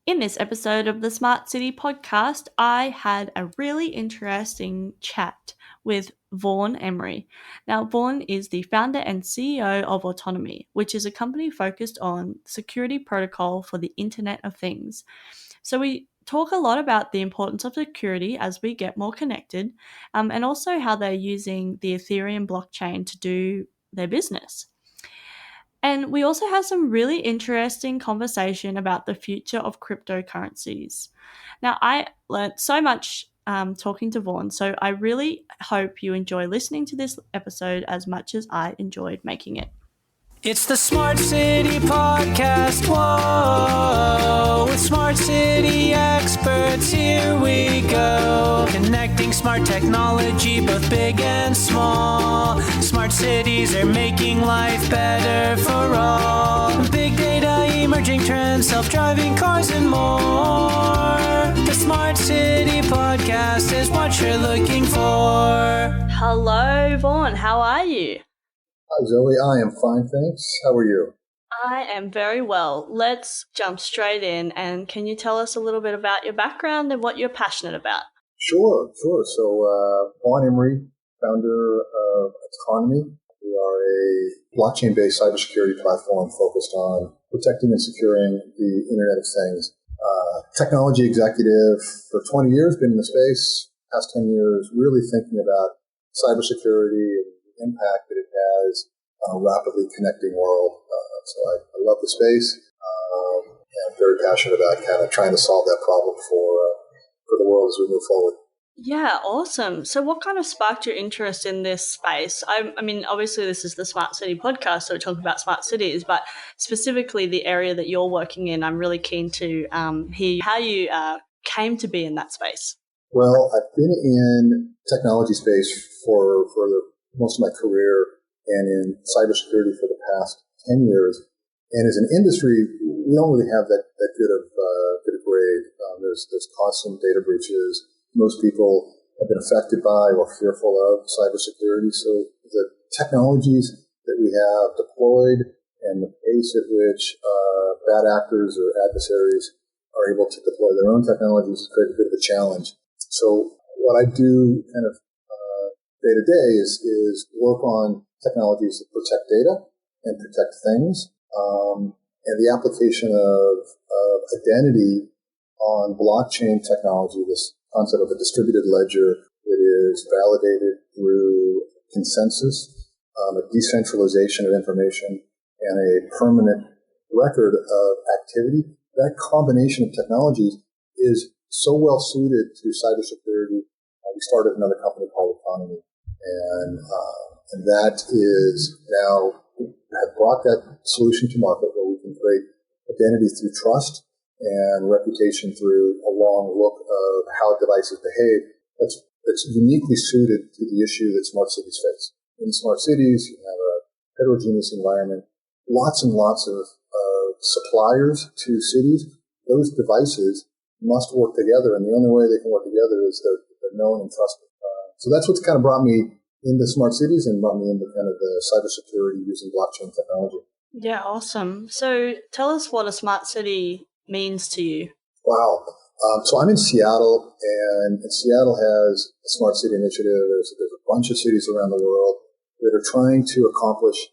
In this episode of the Smart City podcast, I had a really interesting chat with Vaughan Emery. Now, Vaughan is the founder and CEO of Autonomy, which is a company focused on security protocol for the Internet of Things. So we talk a lot about the importance of security as we get more connected, and also how they're using the Ethereum blockchain to do their business. And we also have some really interesting conversation about the future of cryptocurrencies. Now, I learned so much talking to Vaughan, so I really hope you enjoy listening to this episode as much as I enjoyed making it. It's the Smart City Podcast, whoa, with Smart City experts, here we go. Connecting smart technology, both big and small. Smart cities are making life better for all. Big data, emerging trends, self-driving cars and more. The Smart City Podcast is what you're looking for. Hello, Vaughan, how are you? Hi, Zoe. I am fine, thanks. How are you? I am very well. Let's jump straight in, and can you tell us a little bit about your background and what you're passionate about? Sure. So, Vaughan Emery, founder of Autonomy. We are a blockchain-based cybersecurity platform focused on protecting and securing the Internet of Things. Technology executive for 20 years, been in the space. Past 10 years, really thinking about cybersecurity and the impact that it has on a rapidly connecting world. So I love the space, and I'm very passionate about kind of trying to solve that problem for the world as we move forward. Yeah, awesome. So what kind of sparked your interest in this space? I mean, obviously this is the Smart City podcast, so we're talking about smart cities, but specifically the area that you're working in, I'm really keen to hear how you came to be in that space. Well, I've been in technology space for most of my career and in cybersecurity for the past 10 years. And as an industry, we don't really have that good of grade. There's constant data breaches. Most people have been affected by or fearful of cybersecurity. So the technologies that we have deployed and the pace at which bad actors or adversaries are able to deploy their own technologies has created a bit of a challenge. So what I do kind of day to day is work on technologies that protect data and protect things, and the application of identity on blockchain technology, this concept of a distributed ledger that is validated through consensus, a decentralization of information, and a permanent record of activity. That combination of technologies is so well suited to cybersecurity. We started another company called Autonomy, and that is now have brought that solution to market where we can create identity through trust and reputation through a long look of how devices behave. That's uniquely suited to the issue that smart cities face. In smart cities, you have a heterogeneous environment, lots and lots of suppliers to cities. Those devices must work together, and the only way they can work together is they're known and trusted. So that's what's kind of brought me into smart cities and brought me into kind of the cybersecurity using blockchain technology. Yeah, awesome. So tell us what a smart city means to you. Wow. So I'm in Seattle, and Seattle has a smart city initiative. There's a bunch of cities around the world that are trying to accomplish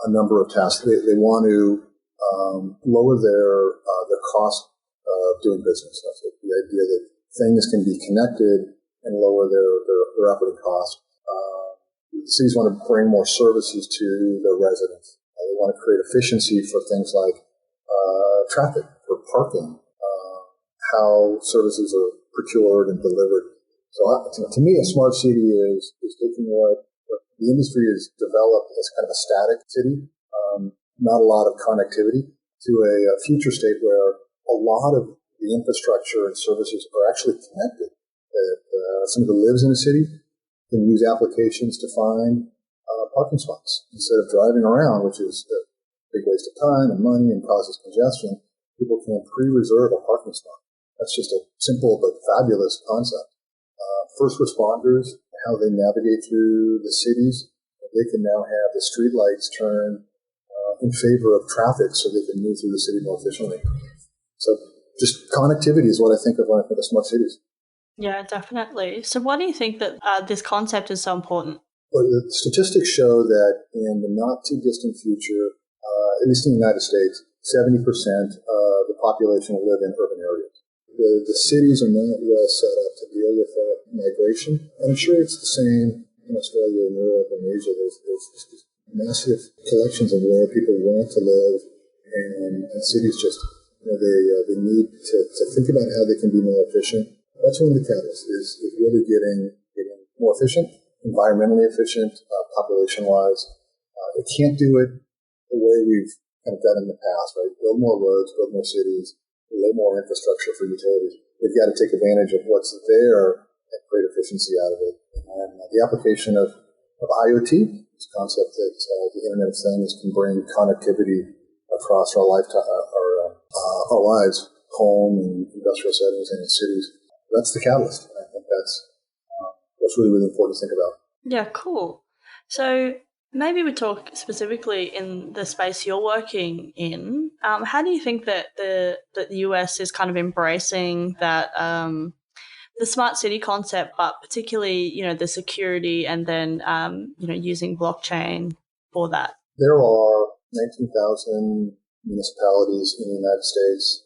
a number of tasks. They want to lower their cost of doing business. That's the idea that things can be connected and lower their operating cost. Cities want to bring more services to their residents. They want to create efficiency for things like traffic, for parking, how services are procured and delivered. So to me, a smart city is taking what the industry has developed as kind of a static city, not a lot of connectivity, to a future state where a lot of the infrastructure and services are actually connected. Somebody who lives in a city can use applications to find parking spots instead of driving around, which is a big waste of time and money and causes congestion. People can pre-reserve a parking spot. That's just a simple but fabulous concept. First responders, how they navigate through the cities, they can now have the street lights turn in favor of traffic so they can move through the city more efficiently. So just connectivity is what I think of when I think of smart cities. Yeah, definitely. So why do you think that this concept is so important? Well, the statistics show that in the not too distant future, at least in the United States, 70% of the population will live in urban areas. The cities are not well set up to deal with that migration. And I'm sure it's the same in Australia and Europe and Asia. There's just massive collections of where people want to live, and cities just, they need to think about how they can be more efficient. That's one of the catalysts, is really getting more efficient, environmentally efficient, population-wise. It can't do it the way we've kind of done in the past, right? Build more roads, build more cities, lay more infrastructure for utilities. They've got to take advantage of what's there and create efficiency out of it. And the application of IoT, this concept that the Internet of Things can bring connectivity across our lives, home and industrial settings and in cities. That's the catalyst. I think that's what's really, really important to think about. Yeah, cool. So maybe we talk specifically in the space you're working in. How do you think that the US is kind of embracing that the smart city concept, but particularly the security and then using blockchain for that? There are 19,000 municipalities in the United States,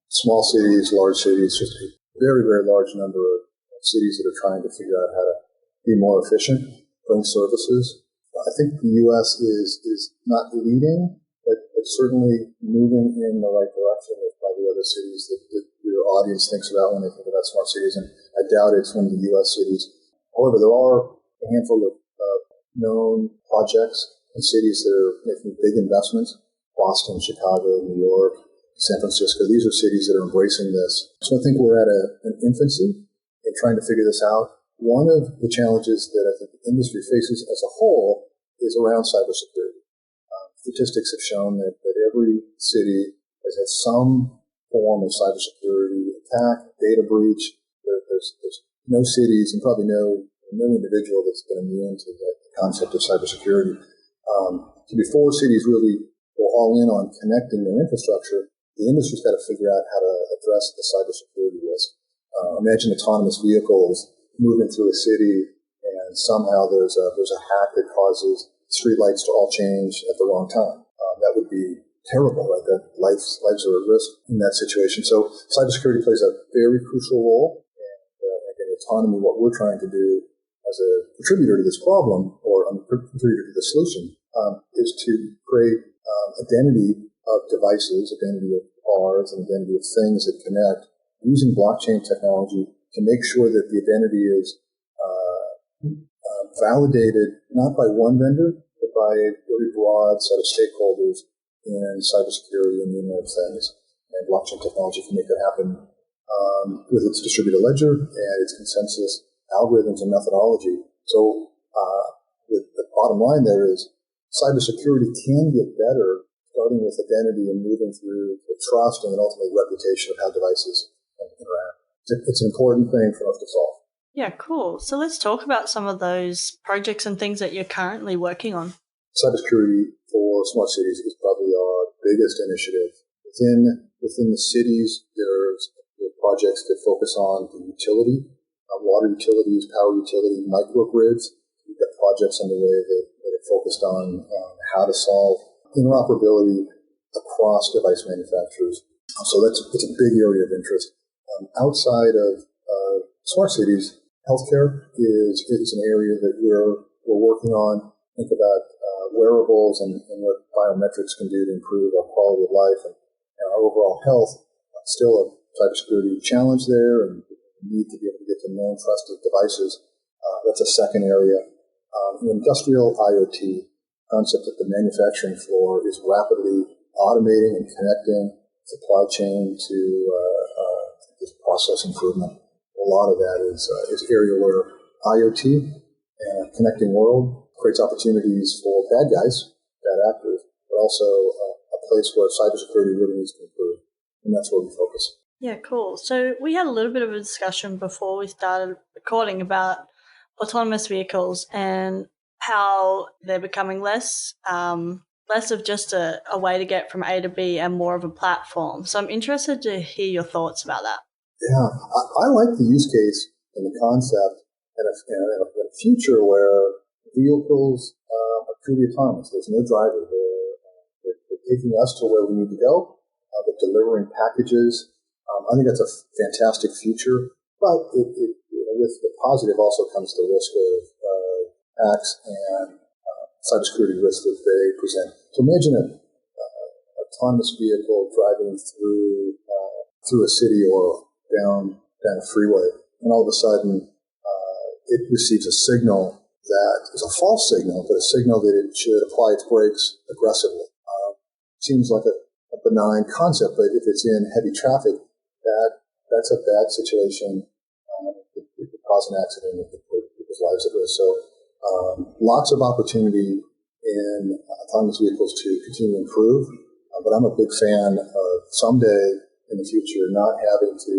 small cities, large cities, just a very, very large number of cities that are trying to figure out how to be more efficient, bring services. I think the U.S. is not leading, but certainly moving in the right direction with probably other cities that your audience thinks about when they think about smart cities, and I doubt it's one of the U.S. cities. However, there are a handful of known projects in cities that are making big investments. Boston, Chicago, New York, San Francisco. These are cities that are embracing this. So I think we're at an infancy in trying to figure this out. One of the challenges that I think the industry faces as a whole is around cybersecurity. Statistics have shown that every city has had some form of cybersecurity attack, data breach. There's no cities and probably no individual that's been immune to the concept of cybersecurity. So before cities really go all in on connecting their infrastructure, the industry's got to figure out how to address the cybersecurity risk. Imagine autonomous vehicles moving through a city, and somehow there's a hack that causes streetlights to all change at the wrong time. That would be terrible, right? That lives are at risk in that situation. So cybersecurity plays a very crucial role. And again, autonomy, what we're trying to do as a contributor to this problem, or a contributor to the solution, is to create identity of devices, identity of cars, and identity of things that connect, using blockchain technology to make sure that the identity is validated not by one vendor, but by a very broad set of stakeholders in cybersecurity and the Internet of Things. And blockchain technology can make that happen with its distributed ledger and its consensus algorithms and methodology. So the bottom line there is cybersecurity can get better, starting with identity and moving through the trust and then ultimately reputation of how devices interact. It's an important thing for us to solve. Yeah, cool. So let's talk about some of those projects and things that you're currently working on. Cybersecurity for smart cities is probably our biggest initiative. Within the cities, there's projects that focus on the utility, water utilities, power utility, microgrids. We've got projects underway that are focused on how to solve interoperability across device manufacturers. So it's a big area of interest. Outside of smart cities, healthcare is an area that we're working on. Think about wearables and what biometrics can do to improve our quality of life and our overall health. Still a cybersecurity challenge there, and we need to be able to get to known trusted devices. That's a second area. Industrial IoT, concept that the manufacturing floor is rapidly automating and connecting supply chain to this process improvement. A lot of that is area where IoT and a connecting world creates opportunities for bad guys, bad actors, but also a place where cybersecurity really needs to improve. And that's where we focus. Yeah, cool. So we had a little bit of a discussion before we started recording about autonomous vehicles and how they're becoming less less of just a way to get from A to B and more of a platform. So I'm interested to hear your thoughts about that. Yeah, I like the use case and the concept and a future where vehicles are truly autonomous. There's no driver. They're taking us to where we need to go. They're delivering packages. I think that's a fantastic future. But with the positive also comes the risk of hacks and cybersecurity risks that they present. So imagine an autonomous vehicle driving through a city or down a freeway, and all of a sudden it receives a signal that is a false signal, but a signal that it should apply its brakes aggressively. Seems like a benign concept, but if it's in heavy traffic, that's a bad situation. It could cause an accident. It could put people's lives at risk. So lots of opportunity in autonomous vehicles to continue to improve. But I'm a big fan of someday in the future not having to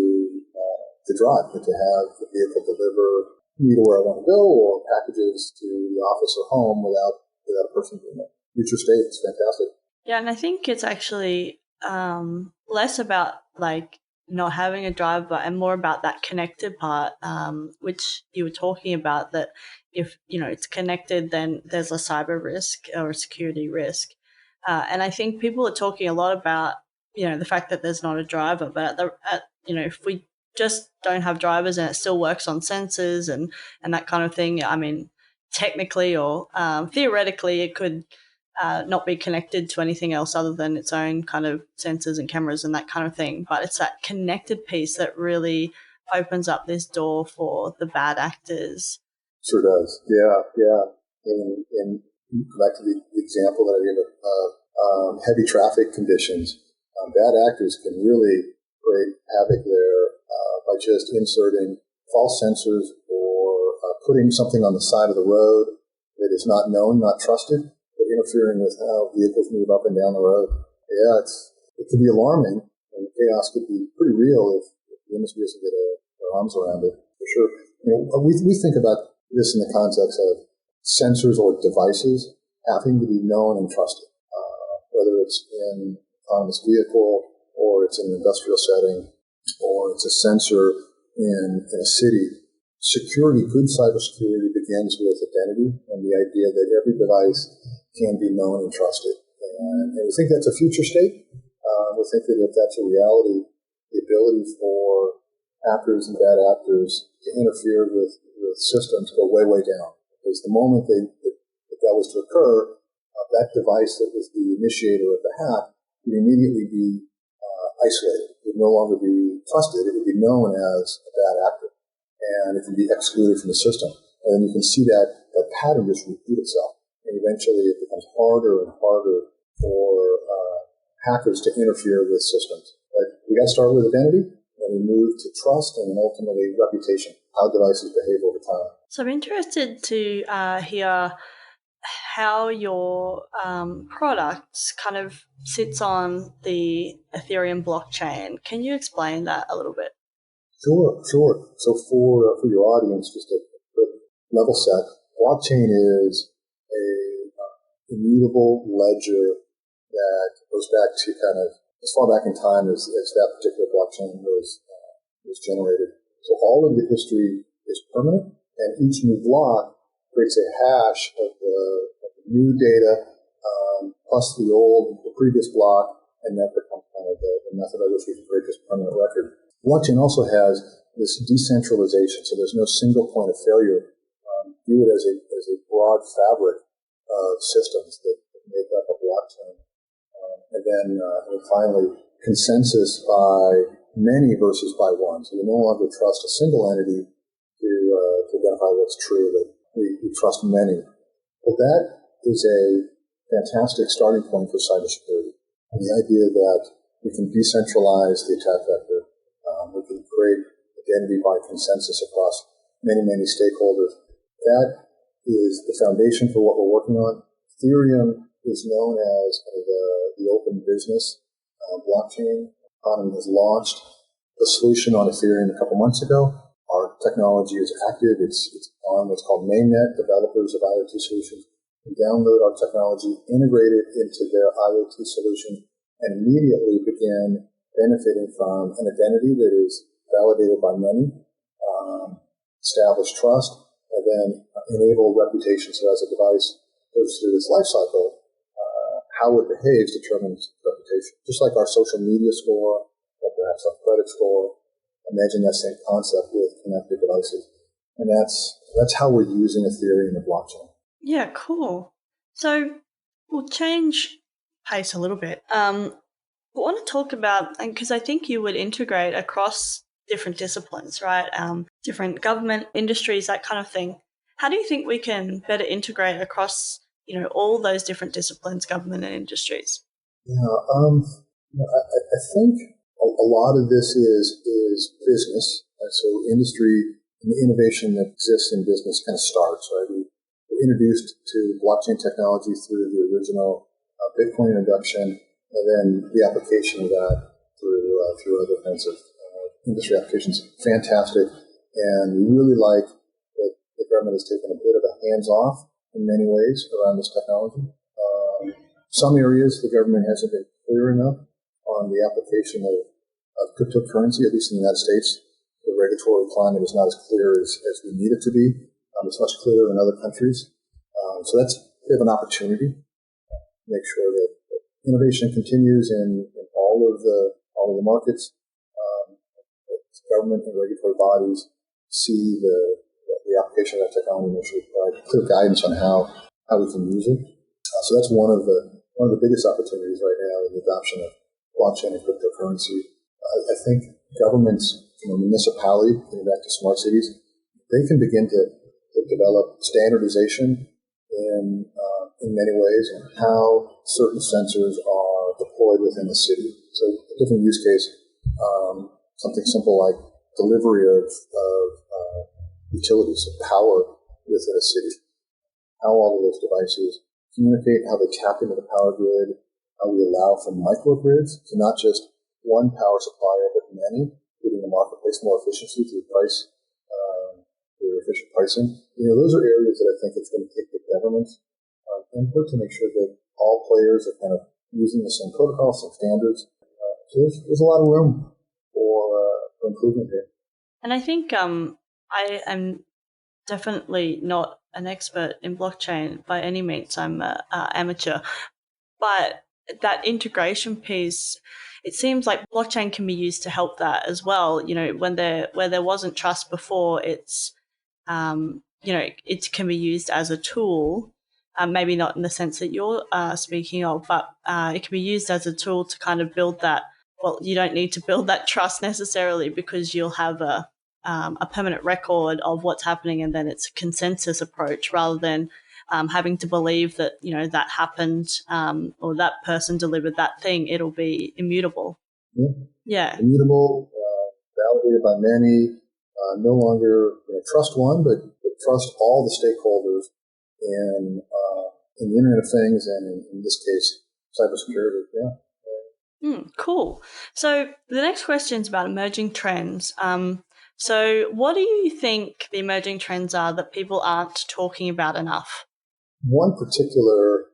drive, but to have the vehicle deliver me to where I want to go or packages to the office or home without a person doing it. Future state is fantastic. Yeah, and I think it's actually less about like not having a driver and more about that connected part, which you were talking about, that if, it's connected, then there's a cyber risk or a security risk. And I think people are talking a lot about, the fact that there's not a driver, but if we just don't have drivers and it still works on sensors and that kind of thing, I mean, technically or theoretically it could not be connected to anything else other than its own kind of sensors and cameras and that kind of thing. But it's that connected piece that really opens up this door for the bad actors. Sure does. Yeah. And back to the example that I gave of heavy traffic conditions, bad actors can really create havoc there by just inserting false sensors or putting something on the side of the road that is not known, not trusted, but interfering with how vehicles move up and down the road. Yeah, it can be alarming, and the chaos could be pretty real if the industry doesn't get their arms around it, for sure. We think about this in the context of sensors or devices having to be known and trusted, whether it's in an autonomous vehicle or it's in an industrial setting or it's a sensor in a city. Security, good cybersecurity begins with identity and the idea that every device can be known and trusted. And we think that's a future state. We think that if that's a reality, the ability for hackers and bad actors to interfere with systems go way, way down. Because the moment that was to occur, that device that was the initiator of the hack would immediately be isolated. It would no longer be trusted. It would be known as a bad actor. And it can be excluded from the system. And then you can see that pattern just repeat itself. And eventually it becomes harder and harder for hackers to interfere with systems. But we got to start with identity, and we move to trust, and then ultimately reputation, how devices behave over time. So I'm interested to hear how your products kind of sits on the Ethereum blockchain. Can you explain that a little bit? Sure. So for your audience, just a quick level set, blockchain is a immutable ledger that goes back to kind of as far back in time as that particular blockchain was generated. So all of the history is permanent, and each new block creates a hash of the new data plus the previous block, and that becomes kind of the method by which we can create this permanent record. Blockchain also has this decentralization, so there's no single point of failure. View it as a broad fabric of systems that make up a blockchain. And then finally, consensus by many versus by one. So we no longer trust a single entity to identify what's true, but we trust many. Well, that is a fantastic starting point for cybersecurity. And the idea that we can decentralize the attack vector, we can create identity by consensus across many, many stakeholders. That is the foundation for what we're working on. Ethereum is known as kind of the open business blockchain. Economy has launched the solution on Ethereum a couple months ago. Our technology is active. It's on what's called mainnet, developers of IoT solutions. can download our technology, integrate it into their IoT solution, and immediately begin benefiting from an identity that is validated by many, establish trust, and then enable reputation. So as a device goes through its life cycle, how it behaves determines reputation. Just like our social media score, or perhaps our credit score, imagine that same concept with connected devices. And that's how we're using Ethereum and the blockchain. Yeah, cool. So we'll change pace a little bit. I want to talk about, because I think you would integrate across different disciplines, right? Different government, industries, that kind of thing. How do you think we can better integrate across, all those different disciplines, government and industries? Yeah, I think a lot of this is business. And so industry and the innovation that exists in business kind of starts, right? We were introduced to blockchain technology through the original Bitcoin introduction, and then the application of that through other kinds of industry applications. Fantastic. And we really like that the government has taken a bit of a hands-off in many ways around this technology. Some areas the government hasn't been clear enough on the application of cryptocurrency, at least in the United States. The regulatory climate is not as clear as we need it to be. It's much clearer in other countries. So that's a bit of an opportunity to make sure that innovation continues in all of the markets. Government and regulatory bodies see the application of that technology and should provide clear guidance on how we can use it. So that's one of the biggest opportunities right now in the adoption of blockchain and cryptocurrency. I think governments, municipality, getting back to smart cities, they can begin to develop standardization in many ways on how certain sensors are deployed within the city. So a different use case, something simple like delivery of utilities, of power within a city. How all of those devices communicate, how they tap into the power grid, how we allow for microgrids, so not just one power supplier, but many, giving the marketplace more efficiency through efficient pricing. Those are areas that I think it's going to take the government's input to make sure that all players are kind of using the same protocols, same standards. So there's a lot of room for improvement here. And I think I am definitely not an expert in blockchain by any means. I'm an amateur. But that integration piece, it seems like blockchain can be used to help that as well. Where there wasn't trust before, it's it can be used as a tool. Maybe not in the sense that you're speaking of, but it can be used as a tool to kind of build that. Well, you don't need to build that trust necessarily because you'll have a permanent record of what's happening, and then it's a consensus approach rather than having to believe that that happened or that person delivered that thing. It'll be immutable. Yeah. Immutable, validated by many. No longer trust one, but trust all the stakeholders in the Internet of Things, and in this case, cybersecurity. Yeah. Cool. So the next question is about emerging trends. So what do you think the emerging trends are that people aren't talking about enough? One particular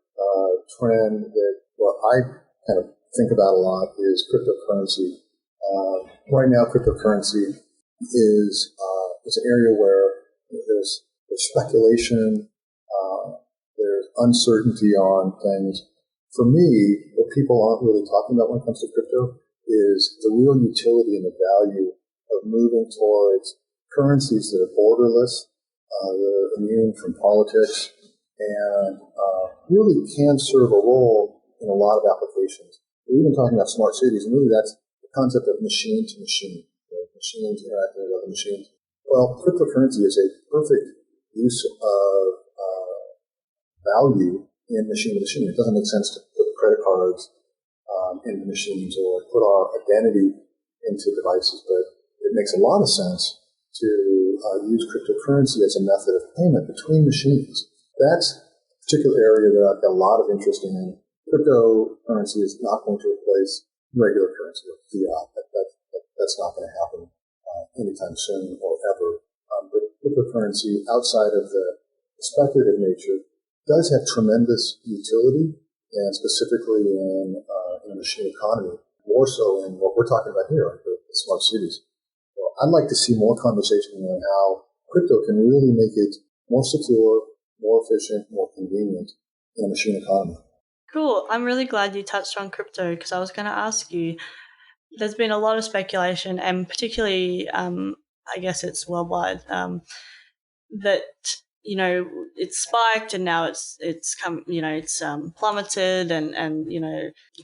trend that I kind of think about a lot is cryptocurrency. Right now, cryptocurrency is an area where there's speculation, there's uncertainty on things. For me, what people aren't really talking about when it comes to crypto is the real utility and the value of moving towards currencies that are borderless, that are immune from politics, and really can serve a role in a lot of applications. We're even talking about smart cities, and really that's the concept of machine to machine, machines interacting with other machines. Well, cryptocurrency is a perfect use of value in machine to machine. It doesn't make sense to put credit cards into machines or put our identity into devices, but it makes a lot of sense to use cryptocurrency as a method of payment between machines. That's a particular area that I've got a lot of interest in. Cryptocurrency is not going to replace regular currency or fiat. That's not going to happen anytime soon or ever. But cryptocurrency, outside of the speculative nature, does have tremendous utility, and specifically in the machine economy, more so in what we're talking about here, like the smart cities. Well, I'd like to see more conversation on how crypto can really make it more secure, more efficient, more convenient in a machine economy. Cool. I'm really glad you touched on crypto because I was going to ask you. There's been a lot of speculation, and particularly, I guess it's worldwide, that it's spiked and now it's come, it's plummeted, and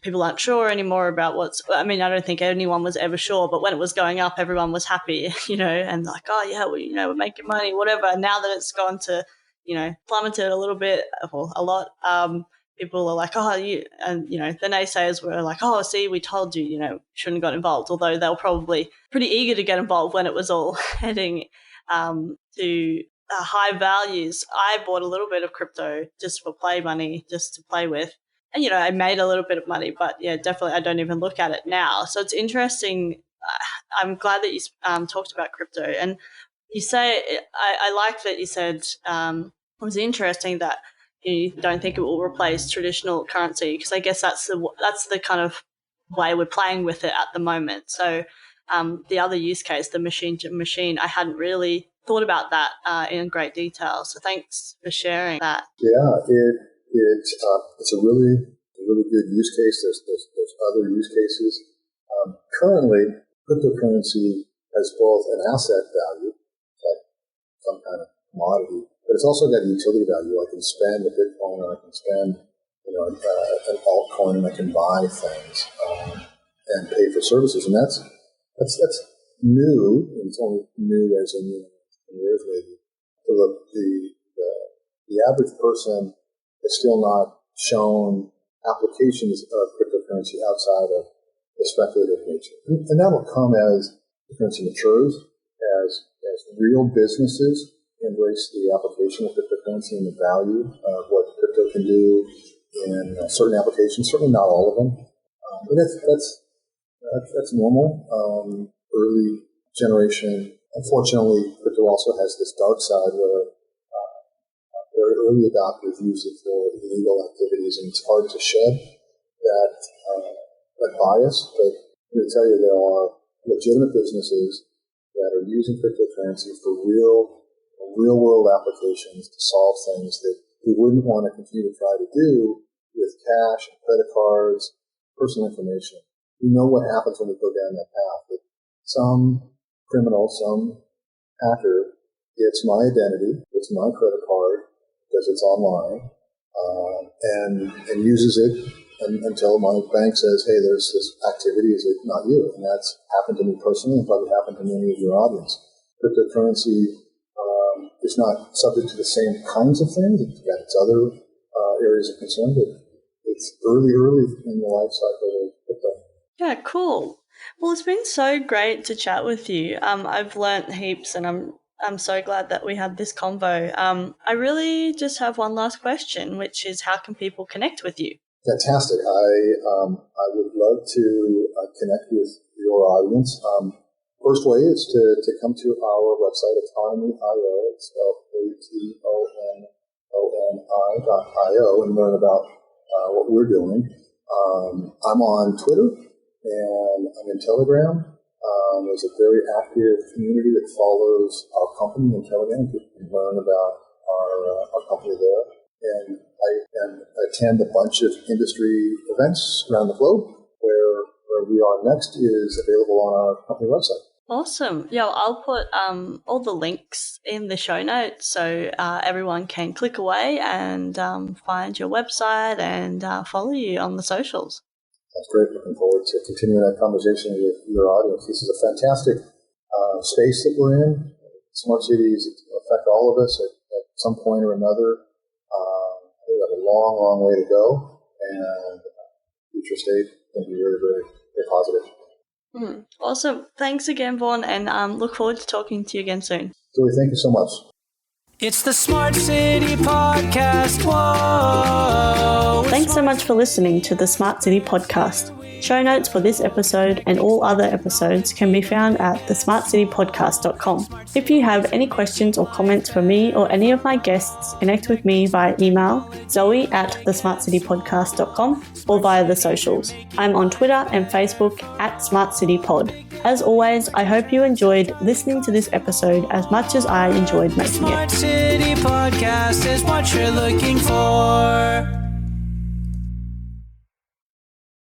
people aren't sure anymore about I don't think anyone was ever sure, but when it was going up, everyone was happy, and like, oh yeah, we're making money, whatever. Now that it's gone to, plummeted a little bit, or a lot, people are like, oh, the naysayers were like, oh, see, we told you, shouldn't have got involved, although they were probably pretty eager to get involved when it was all heading to high values. I bought a little bit of crypto just for play money, just to play with. And, I made a little bit of money, but yeah, definitely I don't even look at it now. So it's interesting. I'm glad that you talked about crypto. And you say, I like that you said, it was interesting that you don't think it will replace traditional currency, because I guess that's the kind of way we're playing with it at the moment. So the other use case, the machine to machine, I hadn't really thought about that in great detail. So thanks for sharing that. Yeah, it's a really good use case. There's other use cases. Currently, cryptocurrency has both an asset value, like some kind of commodity, but it's also got a utility value. I can spend a Bitcoin, or I can spend an altcoin, and I can buy things and pay for services, and that's new. And it's only new as in years maybe. So the average person has still not shown applications of cryptocurrency outside of the speculative nature, and that will come as the currency matures, as real businesses embrace the application of cryptocurrency and the value of what crypto can do in certain applications. Certainly not all of them, but that's normal. Early generation. Unfortunately, crypto also has this dark side where very early adopters use it for illegal activities, and it's hard to shed that bias. But I'm going to tell you, there are legitimate businesses that are using cryptocurrency for real-world applications to solve things that we wouldn't want to continue to try to do with cash, credit cards, personal information. We know what happens when we go down that path. That some criminal, some hacker gets my identity, gets my credit card because it's online, and uses it until my bank says, hey, there's this activity, is it not you? And that's happened to me personally, and probably happened to many of your audience. Cryptocurrency is not subject to the same kinds of things. It's got its other areas of concern, but it's early in the life cycle of crypto. Yeah, cool. Well, it's been so great to chat with you. I've learnt heaps, and I'm so glad that we had this convo. I really just have one last question, which is, how can people connect with you? Fantastic. I would love to connect with your audience. First way is to come to our website, autonomy.io. It's spelled ATONOMI.io, and learn about what we're doing. I'm on Twitter, and I'm in Telegram. There's a very active community that follows our company in Telegram. You can learn about our company there. And I attend a bunch of industry events around the globe. Where we are next is available on our company website. Awesome. Yeah, I'll put all the links in the show notes so everyone can click away and find your website and follow you on the socials. That's great. Looking forward to continuing that conversation with your audience. This is a fantastic space that we're in. Smart cities affect all of us at some point or another. We have a long way to go, and future state can be very, very, very positive. Awesome. Thanks again, Vaughan, and look forward to talking to you again soon. Joey, thank you so much. It's the Smart City Podcast. Whoa! Thanks so much for listening to the Smart City Podcast. Show notes for this episode and all other episodes can be found at thesmartcitypodcast.com. If you have any questions or comments for me or any of my guests, connect with me via email, zoe@thesmartcitypodcast.com, or via the socials. I'm on Twitter and Facebook @SmartCityPod. As always, I hope you enjoyed listening to this episode as much as I enjoyed making it. Smart City Podcast is what you're looking for.